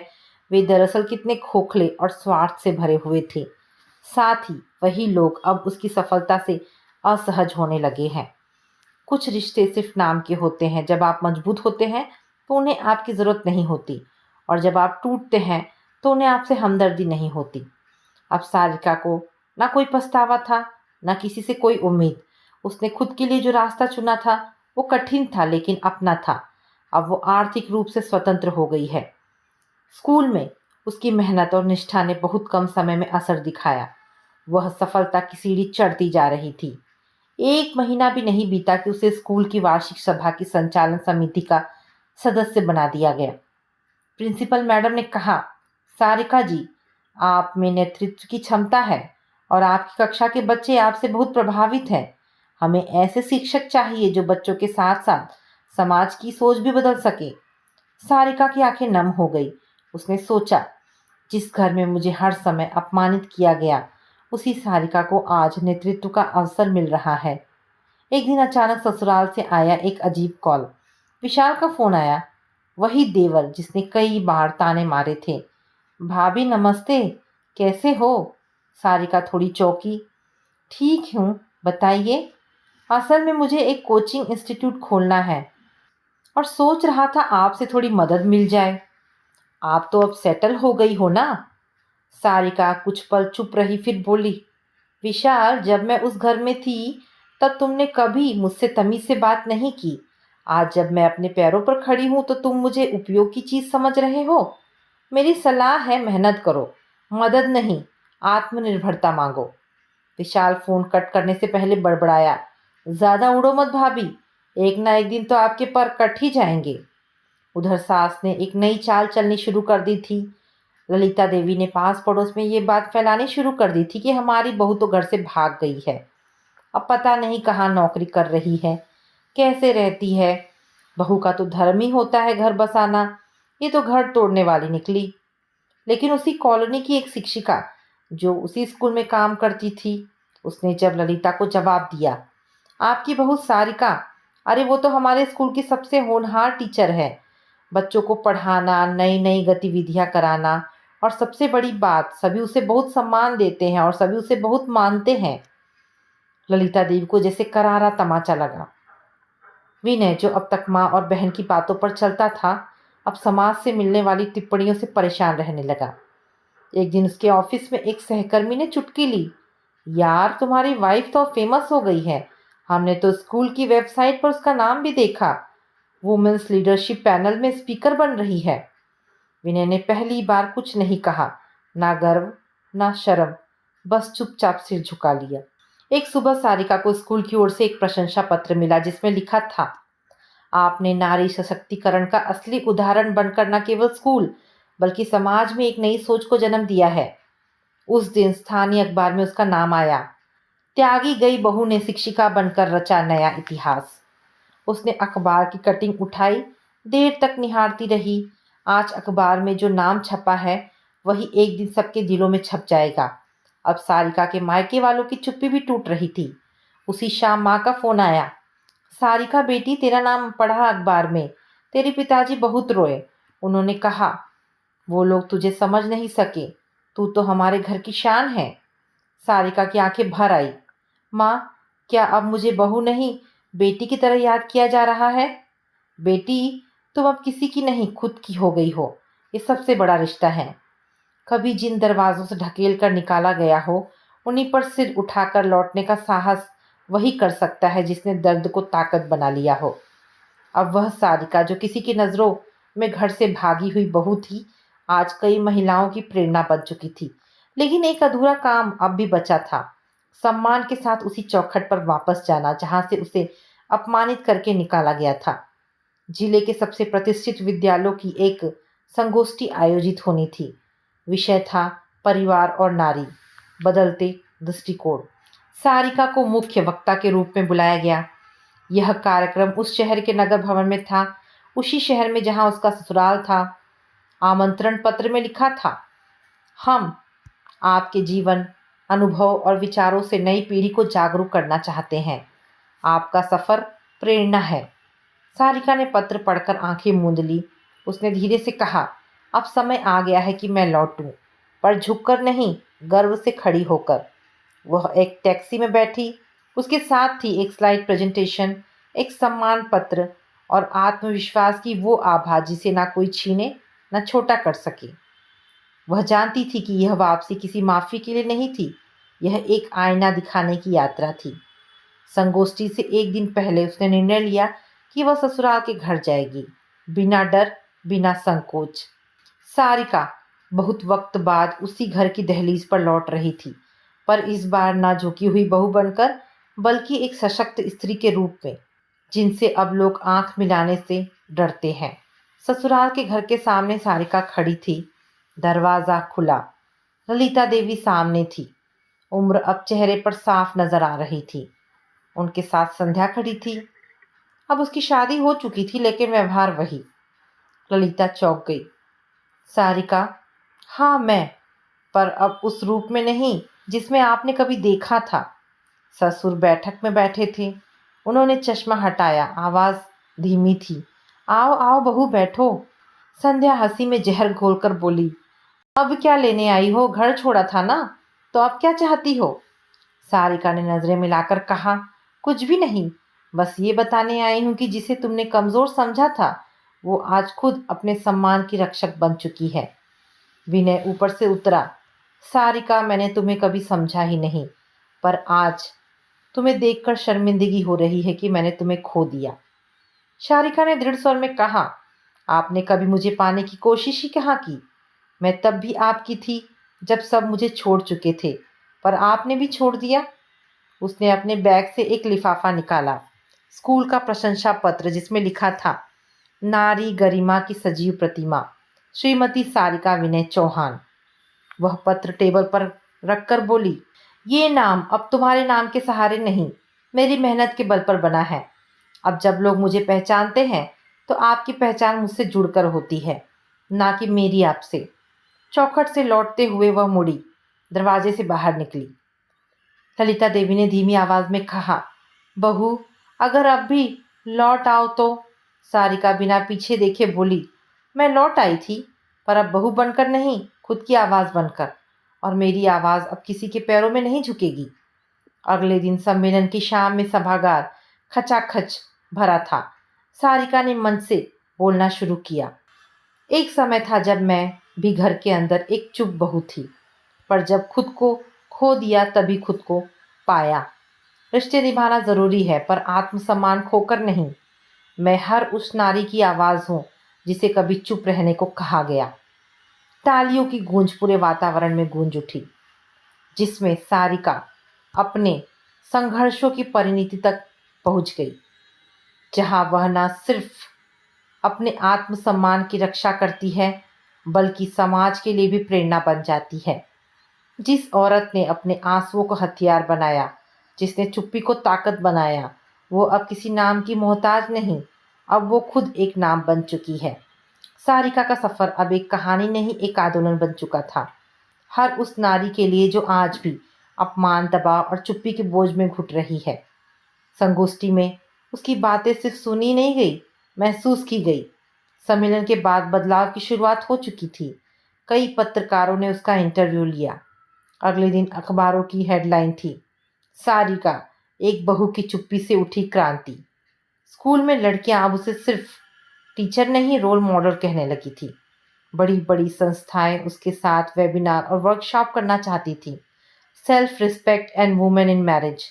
वे दरअसल कितने खोखले और स्वार्थ से भरे हुए थे। साथ ही वही लोग अब उसकी सफलता से असहज होने लगे हैं। कुछ रिश्ते सिर्फ नाम के होते हैं। जब आप मजबूत होते हैं तो उन्हें आपकी ज़रूरत नहीं होती, और जब आप टूटते हैं तो उन्हें आपसे हमदर्दी नहीं होती। अब सारिका को ना कोई पछतावा था, ना किसी से कोई उम्मीद। उसने खुद के लिए जो रास्ता चुना था वो कठिन था लेकिन अपना था। अब वो आर्थिक रूप से स्वतंत्र हो गई है। स्कूल में उसकी मेहनत और निष्ठा ने बहुत कम समय में असर दिखाया। वह सफलता की सीढ़ी चढ़ती जा रही थी। 1 महीना भी नहीं बीता कि उसे स्कूल की वार्षिक सभा की संचालन समिति का सदस्य बना दिया गया। प्रिंसिपल मैडम ने कहा, सारिका जी, आप में नेतृत्व की क्षमता है और आपकी कक्षा के बच्चे आपसे बहुत प्रभावित हैं। हमें ऐसे शिक्षक चाहिए जो बच्चों के साथ साथ समाज की सोच भी बदल सके। सारिका की आंखें नम हो गई। उसने सोचा, जिस घर में मुझे हर समय अपमानित किया गया, उसी सारिका को आज नेतृत्व का अवसर मिल रहा है। एक दिन अचानक ससुराल से आया एक अजीब कॉल। विशाल का फोन आया, वही देवर जिसने कई बार ताने मारे थे। भाभी नमस्ते, कैसे हो? सारिका थोड़ी चौंकी। ठीक हूँ, बताइए। असल में मुझे एक कोचिंग इंस्टीट्यूट खोलना है और सोच रहा था आपसे थोड़ी मदद मिल जाए। आप तो अब सेटल हो गई हो ना? सारिका कुछ पल चुप रही, फिर बोली, विशाल, जब मैं उस घर में थी तब तुमने कभी मुझसे तमीज से बात नहीं की। आज जब मैं अपने पैरों पर खड़ी हूं तो तुम मुझे उपयोग की चीज समझ रहे हो। मेरी सलाह है, मेहनत करो, मदद नहीं, आत्मनिर्भरता मांगो। विशाल फोन कट करने से पहले बड़बड़ाया, ज्यादा उड़ो मत भाभी, एक ना एक दिन तो आपके पर कट ही जाएंगे। उधर सास ने एक नई चाल चलनी शुरू कर दी थी। ललिता देवी ने पास पड़ोस में ये बात फैलानी शुरू कर दी थी कि हमारी बहू तो घर से भाग गई है, अब पता नहीं कहाँ नौकरी कर रही है, कैसे रहती है। बहू का तो धर्म ही होता है घर बसाना, ये तो घर तोड़ने वाली निकली। लेकिन उसी कॉलोनी की एक शिक्षिका जो उसी स्कूल में काम करती थी, उसने जब ललिता को जवाब दिया, आपकी बहू सारिका, अरे वो तो हमारे स्कूल की सबसे होनहार टीचर है। बच्चों को पढ़ाना, नई नई गतिविधियां कराना, और सबसे बड़ी बात, सभी उसे बहुत सम्मान देते हैं और सभी उसे बहुत मानते हैं। ललिता देवी को जैसे करारा तमाचा लगा। विनय, जो अब तक माँ और बहन की बातों पर चलता था, अब समाज से मिलने वाली टिप्पणियों से परेशान रहने लगा। एक दिन उसके ऑफिस में एक सहकर्मी ने चुटकी ली, यार तुम्हारी वाइफ तो फेमस हो गई है, हमने तो स्कूल की वेबसाइट पर उसका नाम भी देखा, वुमेन्स लीडरशिप पैनल में स्पीकर बन रही है। विनय ने पहली बार कुछ नहीं कहा, ना गर्व ना शर्म, बस चुपचाप सिर झुका लिया। एक सुबह सारिका को स्कूल की ओर से एक प्रशंसा पत्र मिला जिसमें लिखा था, आपने नारी सशक्तिकरण का असली उदाहरण बनकर न केवल स्कूल बल्कि समाज में एक नई सोच को जन्म दिया है। उस दिन स्थानीय अखबार में उसका नाम आया। त्यागी गई बहू ने शिक्षिका बनकर रचा नया इतिहास। उसने अखबार की कटिंग उठाई, देर तक निहारती रही। आज अखबार में जो नाम छपा है वही एक दिन सबके दिलों में छप जाएगा। अब सारिका के मायके वालों की चुप्पी भी टूट रही थी। उसी शाम माँ का फोन आया, सारिका बेटी, तेरा नाम पढ़ा अखबार में, तेरे पिताजी बहुत रोए। उन्होंने कहा, वो लोग तुझे समझ नहीं सके, तू तो हमारे घर की शान है। सारिका की आंखें भर आई। माँ, क्या अब मुझे बहू नहीं बेटी की तरह याद किया जा रहा है? बेटी, तुम अब किसी की नहीं खुद की हो गई हो, ये सबसे बड़ा रिश्ता है। कभी जिन दरवाजों से ढकेल कर निकाला गया हो, उन्हीं पर सिर उठाकर लौटने का साहस वही कर सकता है जिसने दर्द को ताकत बना लिया हो। अब वह सारिका जो किसी की नज़रों में घर से भागी हुई बहू थी, आज कई महिलाओं की प्रेरणा बन चुकी थी। लेकिन एक अधूरा काम अब भी बचा था, सम्मान के साथ उसी चौखट पर वापस जाना जहां से उसे अपमानित करके निकाला गया था। जिले के सबसे प्रतिष्ठित विद्यालयों की एक संगोष्ठी आयोजित होनी थी। विषय था परिवार और नारी, बदलते दृष्टिकोण। सारिका को मुख्य वक्ता के रूप में बुलाया गया। यह कार्यक्रम उस शहर के नगर भवन में था, उसी शहर में जहां उसका ससुराल था। आमंत्रण पत्र में लिखा था, हम आपके जीवन, अनुभव और विचारों से नई पीढ़ी को जागरूक करना चाहते हैं। आपका सफर प्रेरणा है। सारिका ने पत्र पढ़कर आंखें मूंद ली। उसने धीरे से कहा, अब समय आ गया है कि मैं लौटूं, पर झुककर नहीं, गर्व से खड़ी होकर। वह एक टैक्सी में बैठी। उसके साथ थी एक स्लाइड प्रेजेंटेशन, एक सम्मान पत्र और आत्मविश्वास की वो आभा जिसे ना कोई छीने ना छोटा कर सके। वह जानती थी कि यह वापसी किसी माफ़ी के लिए नहीं थी, यह एक आईना दिखाने की यात्रा थी। संगोष्ठी से एक दिन पहले उसने निर्णय लिया कि वह ससुराल के घर जाएगी, बिना डर, बिना संकोच। सारिका बहुत वक्त बाद उसी घर की दहलीज पर लौट रही थी, पर इस बार ना झुकी हुई बहू बनकर, बल्कि एक सशक्त स्त्री के रूप में, जिनसे अब लोग आंख मिलाने से डरते हैं। ससुराल के घर के सामने सारिका खड़ी थी। दरवाजा खुला। ललिता देवी सामने थी। उम्र अब चेहरे पर साफ नजर आ रही थी। उनके साथ संध्या खड़ी थी। अब उसकी शादी हो चुकी थी, लेकिन व्यवहार वही। ललिता चौंक गई। सारिका, हाँ मैं, पर अब उस रूप में नहीं जिसमें आपने कभी देखा था। ससुर बैठक में बैठे थे। उन्होंने चश्मा हटाया। आवाज धीमी थी। आओ आओ बहू, बैठो। संध्या हंसी में जहर घोलकर बोली, अब क्या लेने आई हो? घर छोड़ा था ना, तो अब क्या चाहती हो? सारिका ने नजरें मिलाकर कहा, कुछ भी नहीं, बस ये बताने आई हूं कि जिसे तुमने कमजोर समझा था, वो आज खुद अपने सम्मान की रक्षक बन चुकी है। विनय ऊपर से उतरा। सारिका, मैंने तुम्हें कभी समझा ही नहीं, पर आज तुम्हें देखकर शर्मिंदगी हो रही है कि मैंने तुम्हें खो दिया। सारिका ने दृढ़ स्वर में कहा, आपने कभी मुझे पाने की कोशिश ही कहाँ की? मैं तब भी आपकी थी जब सब मुझे छोड़ चुके थे, पर आपने भी छोड़ दिया। उसने अपने बैग से एक लिफाफा निकाला। स्कूल का प्रशंसा पत्र जिसमें लिखा था, नारी गरिमा की सजीव प्रतिमा, श्रीमती सारिका विनय चौहान। वह पत्र टेबल पर रखकर बोली, ये नाम अब तुम्हारे नाम के सहारे नहीं, मेरी मेहनत के बल पर बना है। अब जब लोग मुझे पहचानते हैं तो आपकी पहचान मुझसे जुड़कर होती है, ना कि मेरी आपसे। चौखट से लौटते हुए वह मुड़ी, दरवाजे से बाहर निकली। ललिता देवी ने धीमी आवाज में कहा, बहू, अगर अब भी लौट आओ तो? सारिका बिना पीछे देखे बोली, मैं लौट आई थी, पर अब बहू बनकर नहीं, खुद की आवाज बनकर। और मेरी आवाज अब किसी के पैरों में नहीं झुकेगी। अगले दिन सम्मेलन की शाम में सभागार खचाखच भरा था। सारिका ने मन से बोलना शुरू किया। एक समय था जब मैं भी घर के अंदर एक चुप बहू थी, पर जब खुद को खो दिया तभी खुद को पाया। रिश्ते निभाना जरूरी है, पर आत्मसम्मान खोकर नहीं। मैं हर उस नारी की आवाज हूं जिसे कभी चुप रहने को कहा गया। तालियों की गूंज पूरे वातावरण में गूंज उठी, जिसमें सारिका अपने संघर्षों की परिणति तक पहुंच गई, जहां वह न सिर्फ अपने आत्मसम्मान की रक्षा करती है, बल्कि समाज के लिए भी प्रेरणा बन जाती है। जिस औरत ने अपने आंसुओं को हथियार बनाया, जिसने चुप्पी को ताकत बनाया, वो अब किसी नाम की मोहताज नहीं, अब वो खुद एक नाम बन चुकी है। सारिका का सफर अब एक कहानी नहीं, एक आंदोलन बन चुका था। हर उस नारी के लिए जो आज भी अपमान, दबाव और चुप्पी के बोझ में घुट रही है। संगोष्ठी में उसकी बातें सिर्फ सुनी नहीं गई, महसूस की गई। सम्मेलन के बाद बदलाव की शुरुआत हो चुकी थी। कई पत्रकारों ने उसका इंटरव्यू लिया। अगले दिन अखबारों की हेडलाइन थी, सारिका, एक बहू की चुप्पी से उठी क्रांति। स्कूल में लड़कियां अब उसे सिर्फ टीचर नहीं, रोल मॉडल कहने लगी थी। बड़ी बड़ी संस्थाएं उसके साथ वेबिनार और वर्कशॉप करना चाहती थी। Self respect and women in marriage,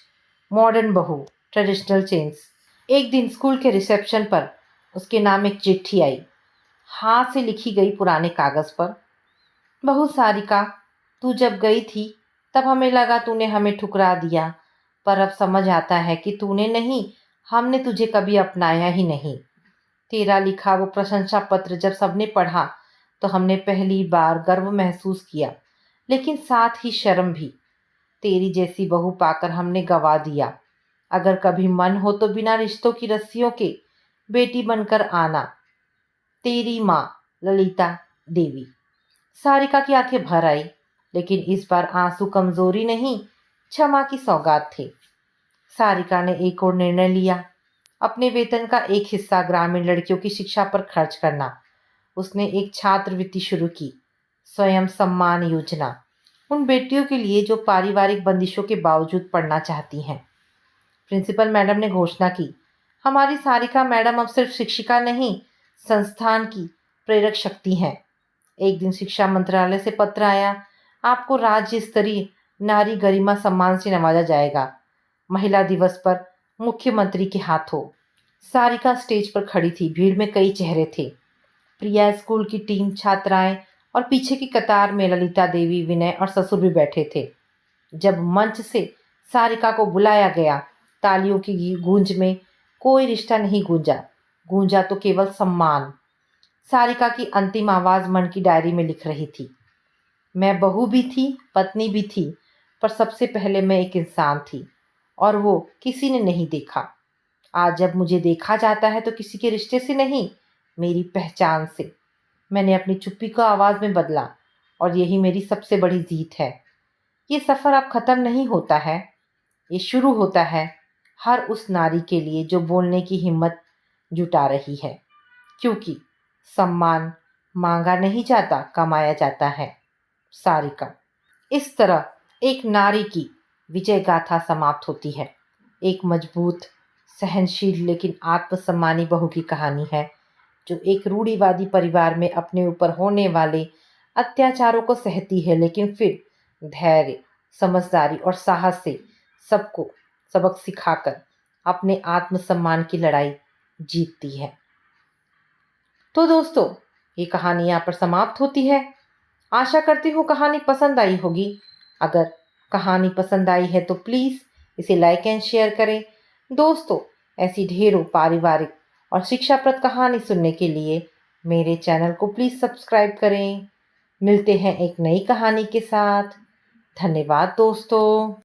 modern बहू, ट्रेडिशनल चेंज। एक दिन स्कूल के रिसेप्शन पर उसके नाम एक चिट्ठी आई, हाथ से लिखी गई पुराने कागज पर। बहू सारिका, तू जब गई थी तब हमें लगा तूने हमें ठुकरा दिया, पर अब समझ आता है कि तूने नहीं, हमने तुझे कभी अपनाया ही नहीं। तेरा लिखा वो प्रशंसा पत्र जब सबने पढ़ा तो हमने पहली बार गर्व महसूस किया, लेकिन साथ ही शर्म भी। तेरी जैसी बहू पाकर हमने गवा दिया। अगर कभी मन हो तो बिना रिश्तों की रस्सियों के बेटी बनकर आना। तेरी माँ, ललिता देवी। सारिका की आंखें भर आई, लेकिन इस बार आंसू कमजोरी नहीं, क्षमा की सौगात थे। सारिका ने एक और निर्णय लिया, अपने वेतन का एक हिस्सा ग्रामीण लड़कियों की शिक्षा पर खर्च करना। उसने एक छात्रवृत्ति शुरू की, स्वयं सम्मान योजना, उन बेटियों के लिए जो पारिवारिक बंदिशों के बावजूद पढ़ना चाहती हैं। प्रिंसिपल मैडम ने घोषणा की, हमारी सारिका मैडम अब सिर्फ शिक्षिका नहीं, संस्थान की प्रेरक शक्ति हैं। एक दिन शिक्षा मंत्रालय से पत्र आया, आपको राज्य स्तरीय नारी गरिमा सम्मान से नवाजा जाएगा। महिला दिवस पर मुख्यमंत्री के हाथों। सारिका स्टेज पर खड़ी थी, भीड़ में कई चेहरे थे। प्रिया स्कूल की टीम, छात्राएं और पीछे की कतार में ललिता देवी, विनय और ससुर भी बैठे थे। जब मंच से सारिका को बुलाया गया, तालियों की गूंज में कोई रिश्ता नहीं गूंजा, गूंजा तो केवल सम्मान। सारिका की अंतिम आवाज मन की डायरी में लिख रही थी, मैं बहू भी थी, पत्नी भी थी, पर सबसे पहले मैं एक इंसान थी, और वो किसी ने नहीं देखा। आज जब मुझे देखा जाता है तो किसी के रिश्ते से नहीं, मेरी पहचान से। मैंने अपनी चुप्पी को आवाज में बदला, और यही मेरी सबसे बड़ी जीत है। ये सफर अब खत्म नहीं होता है, ये शुरू होता है हर उस नारी के लिए जो बोलने की हिम्मत जुटा रही है, क्योंकि सम्मान मांगा नहीं जाता, कमाया जाता है। सारिका। इस तरह एक नारी की विजय गाथा समाप्त होती है। एक मजबूत, सहनशील लेकिन आत्मसम्मानी बहू की कहानी है, जो एक रूढ़िवादी परिवार में अपने ऊपर होने वाले अत्याचारों को सहती है, लेकिन फिर धैर्य, समझदारी और साहस से सबको सबक सिखाकर अपने आत्मसम्मान की लड़ाई जीतती है। तो दोस्तों, ये कहानी यहाँ पर समाप्त होती है। आशा करती हूँ कहानी पसंद आई होगी। अगर कहानी पसंद आई है तो प्लीज़ इसे लाइक एंड शेयर करें। दोस्तों, ऐसी ढेरों पारिवारिक और शिक्षाप्रद कहानी सुनने के लिए मेरे चैनल को प्लीज़ सब्सक्राइब करें। मिलते हैं एक नई कहानी के साथ। धन्यवाद दोस्तों।